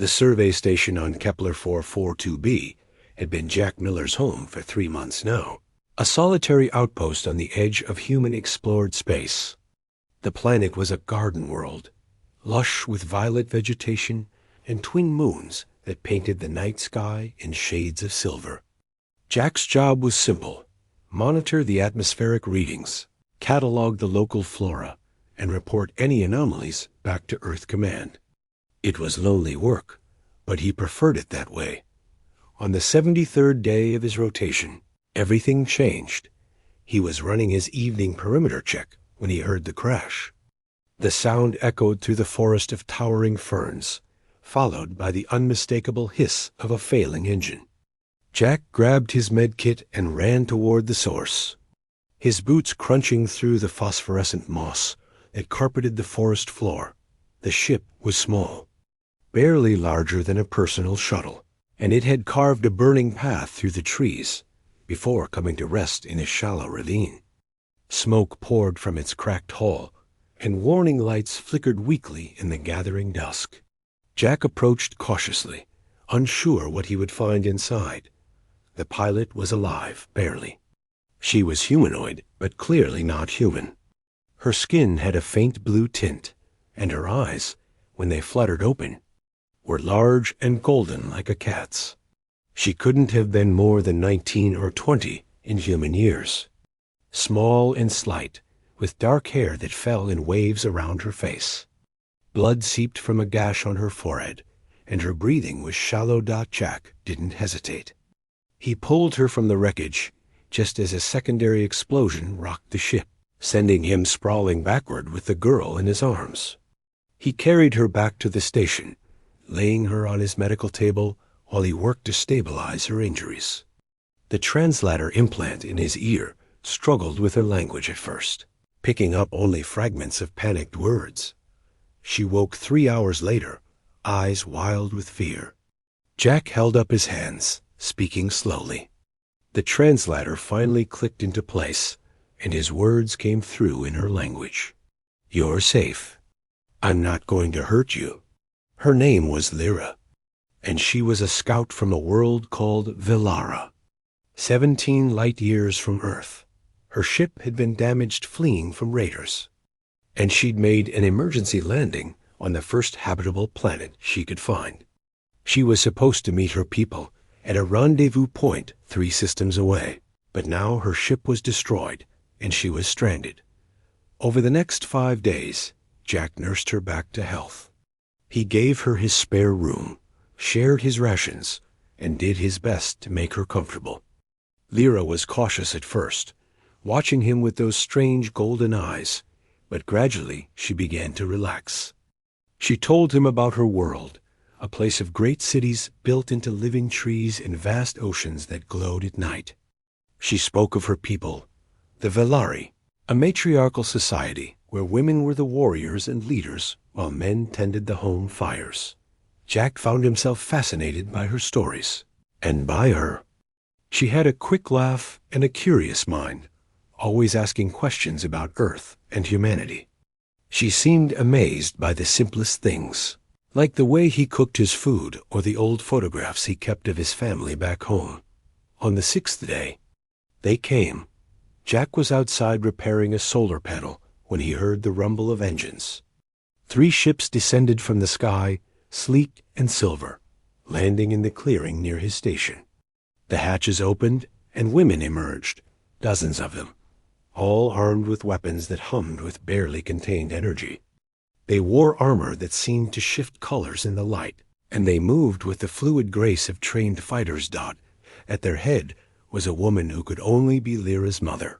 The survey station on Kepler 442b had been Jack Miller's home for 3 months now, a solitary outpost on the edge of human-explored space. The planet was a garden world, lush with violet vegetation and twin moons that painted the night sky in shades of silver. Jack's job was simple: monitor the atmospheric readings, catalog the local flora, and report any anomalies back to Earth Command. It was lonely work, but he preferred it that way. On the 73rd day of his rotation, everything changed. He was running his evening perimeter check when he heard the crash. The sound echoed through the forest of towering ferns, followed by the unmistakable hiss of a failing engine. Jack grabbed his medkit and ran toward the source, his boots crunching through the phosphorescent moss that carpeted the forest floor. The ship was small, barely larger than a personal shuttle, and it had carved a burning path through the trees before coming to rest in a shallow ravine. Smoke poured from its cracked hull, and warning lights flickered weakly in the gathering dusk. Jack approached cautiously, unsure what he would find inside. The pilot was alive, barely. She was humanoid, but clearly not human. Her skin had a faint blue tint, and her eyes, when they fluttered open, were large and golden like a cat's. She couldn't have been more than 19 or 20 in human years. Small and slight, with dark hair that fell in waves around her face. Blood seeped from a gash on her forehead, and her breathing was shallow. Jack didn't hesitate. He pulled her from the wreckage just as a secondary explosion rocked the ship, sending him sprawling backward with the girl in his arms. He carried her back to the station, laying her on his medical table while he worked to stabilize her injuries. The translator implant in his ear struggled with her language at first, picking up only fragments of panicked words. She woke 3 hours later, eyes wild with fear. Jack held up his hands, speaking slowly. The translator finally clicked into place, and his words came through in her language. "You're safe. I'm not going to hurt you." Her name was Lyra, and she was a scout from a world called Valari, 17 light years from Earth. Her ship had been damaged fleeing from raiders, and she'd made an emergency landing on the first habitable planet she could find. She was supposed to meet her people at a rendezvous point 3 systems away, but now her ship was destroyed, and she was stranded. Over the next 5 days, Jack nursed her back to health. He gave her his spare room, shared his rations, and did his best to make her comfortable. Lyra was cautious at first, watching him with those strange golden eyes, but gradually she began to relax. She told him about her world, a place of great cities built into living trees and vast oceans that glowed at night. She spoke of her people, the Valari, a matriarchal society where women were the warriors and leaders while men tended the home fires. Jack found himself fascinated by her stories, and by her. She had a quick laugh and a curious mind, always asking questions about Earth and humanity. She seemed amazed by the simplest things, like the way he cooked his food or the old photographs he kept of his family back home. On the 6th day, they came. Jack was outside repairing a solar panel when he heard the rumble of engines. 3 ships descended from the sky, sleek and silver, landing in the clearing near his station. The hatches opened, and women emerged, dozens of them, all armed with weapons that hummed with barely contained energy. They wore armor that seemed to shift colors in the light, and they moved with the fluid grace of trained fighters. At their head was a woman who could only be Lyra's mother.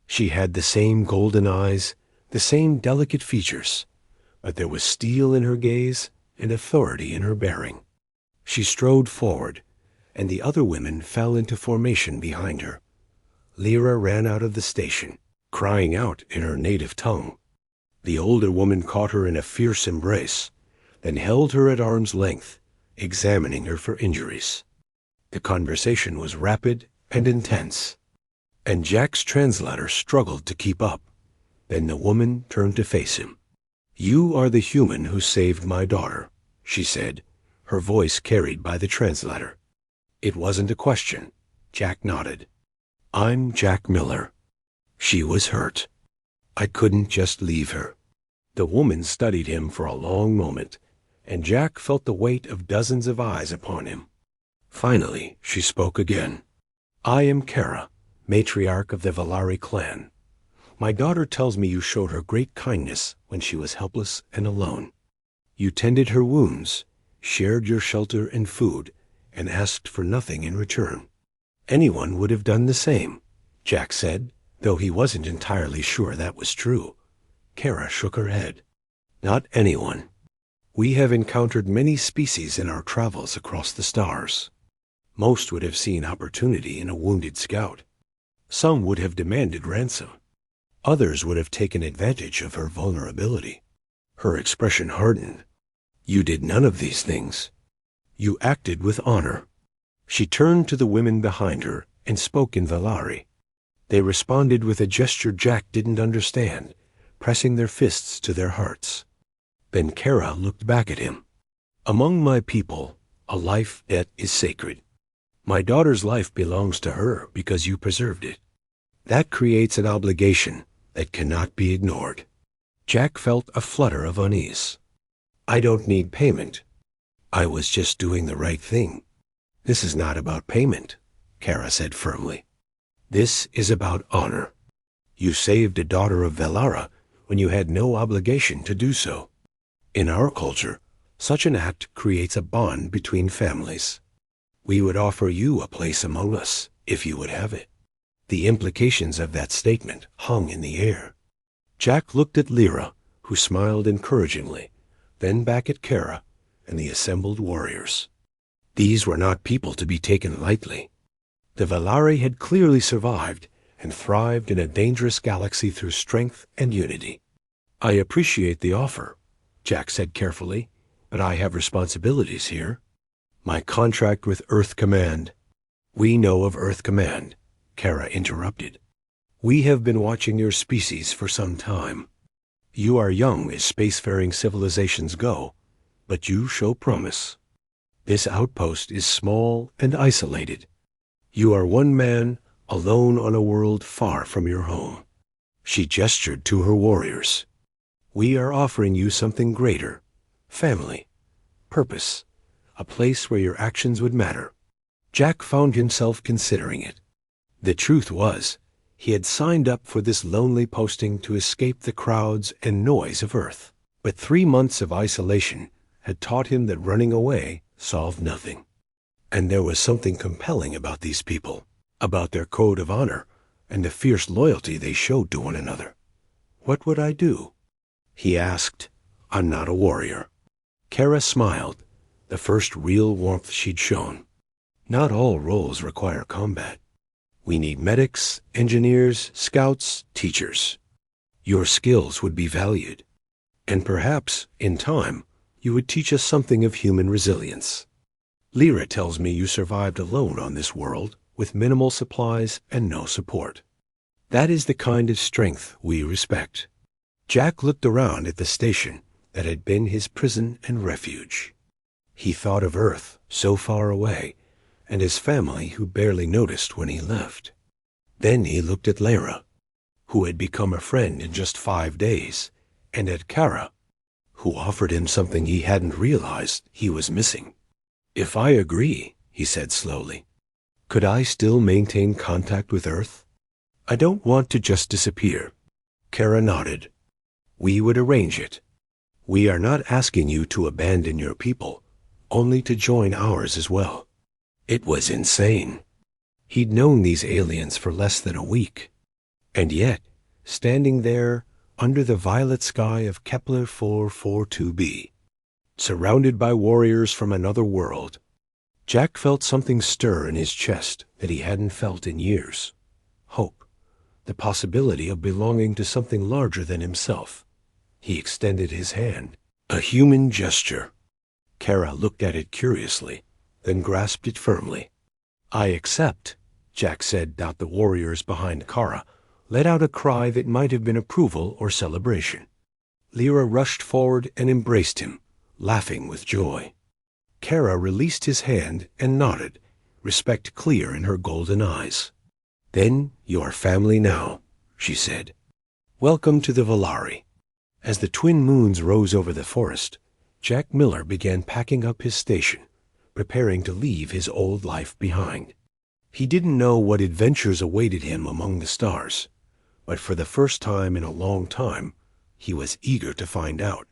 She had the same golden eyes, the same delicate features, but there was steel in her gaze and authority in her bearing. She strode forward, and the other women fell into formation behind her. Lyra ran out of the station, crying out in her native tongue. The older woman caught her in a fierce embrace, then held her at arm's length, examining her for injuries. The conversation was rapid and intense, and Jack's translator struggled to keep up. Then the woman turned to face him. "You are the human who saved my daughter," she said, her voice carried by the translator. It wasn't a question. Jack nodded. I'm Jack Miller. She was hurt. I couldn't just leave her. The woman studied him for a long moment, and Jack felt the weight of dozens of eyes upon him. Finally, she spoke again. I am Kara, matriarch of the Valari clan. My daughter tells me you showed her great kindness when she was helpless and alone. You tended her wounds, shared your shelter and food, and asked for nothing in return. Anyone would have done the same, Jack said, though he wasn't entirely sure that was true. Kara shook her head. Not anyone. We have encountered many species in our travels across the stars. Most would have seen opportunity in a wounded scout. Some would have demanded ransom. Others would have taken advantage of her vulnerability. Her expression hardened. You did none of these things. You acted with honor. She turned to the women behind her and spoke in Valari. They responded with a gesture Jack didn't understand, pressing their fists to their hearts. Then Kara looked back at him. Among my people, a life that is sacred. My daughter's life belongs to her because you preserved it. That creates an obligation that cannot be ignored. Jack felt a flutter of unease. I don't need payment. I was just doing the right thing. This is not about payment, Kara said firmly. This is about honor. You saved a daughter of Valara when you had no obligation to do so. In our culture, such an act creates a bond between families. We would offer you a place among us, if you would have it. The implications of that statement hung in the air. Jack looked at Lyra, who smiled encouragingly, then back at Kara and the assembled warriors. These were not people to be taken lightly. The Valari had clearly survived and thrived in a dangerous galaxy through strength and unity. I appreciate the offer, Jack said carefully, but I have responsibilities here. My contract with Earth Command. We know of Earth Command, Kara interrupted. We have been watching your species for some time. You are young as spacefaring civilizations go, but you show promise. This outpost is small and isolated. You are one man, alone on a world far from your home. She gestured to her warriors. We are offering you something greater. Family. Purpose. A place where your actions would matter. Jack found himself considering it. The truth was, he had signed up for this lonely posting to escape the crowds and noise of Earth. But 3 months of isolation had taught him that running away solved nothing. And there was something compelling about these people, about their code of honor and the fierce loyalty they showed to one another. What would I do? He asked. I'm not a warrior. Kara smiled, the first real warmth she'd shown. Not all roles require combat. We need medics, engineers, scouts, teachers. Your skills would be valued. And perhaps, in time, you would teach us something of human resilience. Lyra tells me you survived alone on this world, with minimal supplies and no support. That is the kind of strength we respect. Jack looked around at the station that had been his prison and refuge. He thought of Earth, so far away, and his family who barely noticed when he left. Then he looked at Lyra, who had become a friend in just 5 days, and at Kara, who offered him something he hadn't realized he was missing. If I agree, he said slowly, could I still maintain contact with Earth? I don't want to just disappear. Kara nodded. We would arrange it. We are not asking you to abandon your people, only to join ours as well. It was insane. He'd known these aliens for less than a week. And yet, standing there under the violet sky of Kepler 442b, surrounded by warriors from another world, Jack felt something stir in his chest that he hadn't felt in years. Hope. The possibility of belonging to something larger than himself. He extended his hand. A human gesture. Kara looked at it curiously, then grasped it firmly. I accept, Jack said. The warriors behind Kara let out a cry that might have been approval or celebration. Lyra rushed forward and embraced him, laughing with joy. Kara released his hand and nodded, respect clear in her golden eyes. "Then you are family now," she said. "Welcome to the Valari." As the twin moons rose over the forest, Jack Miller began packing up his station, preparing to leave his old life behind. He didn't know what adventures awaited him among the stars, but for the first time in a long time, he was eager to find out.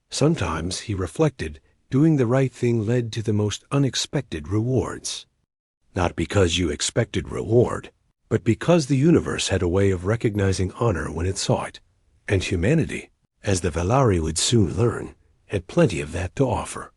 Sometimes, he reflected, doing the right thing led to the most unexpected rewards. Not because you expected reward, but because the universe had a way of recognizing honor when it saw it, and humanity, as the Valari would soon learn, had plenty of that to offer.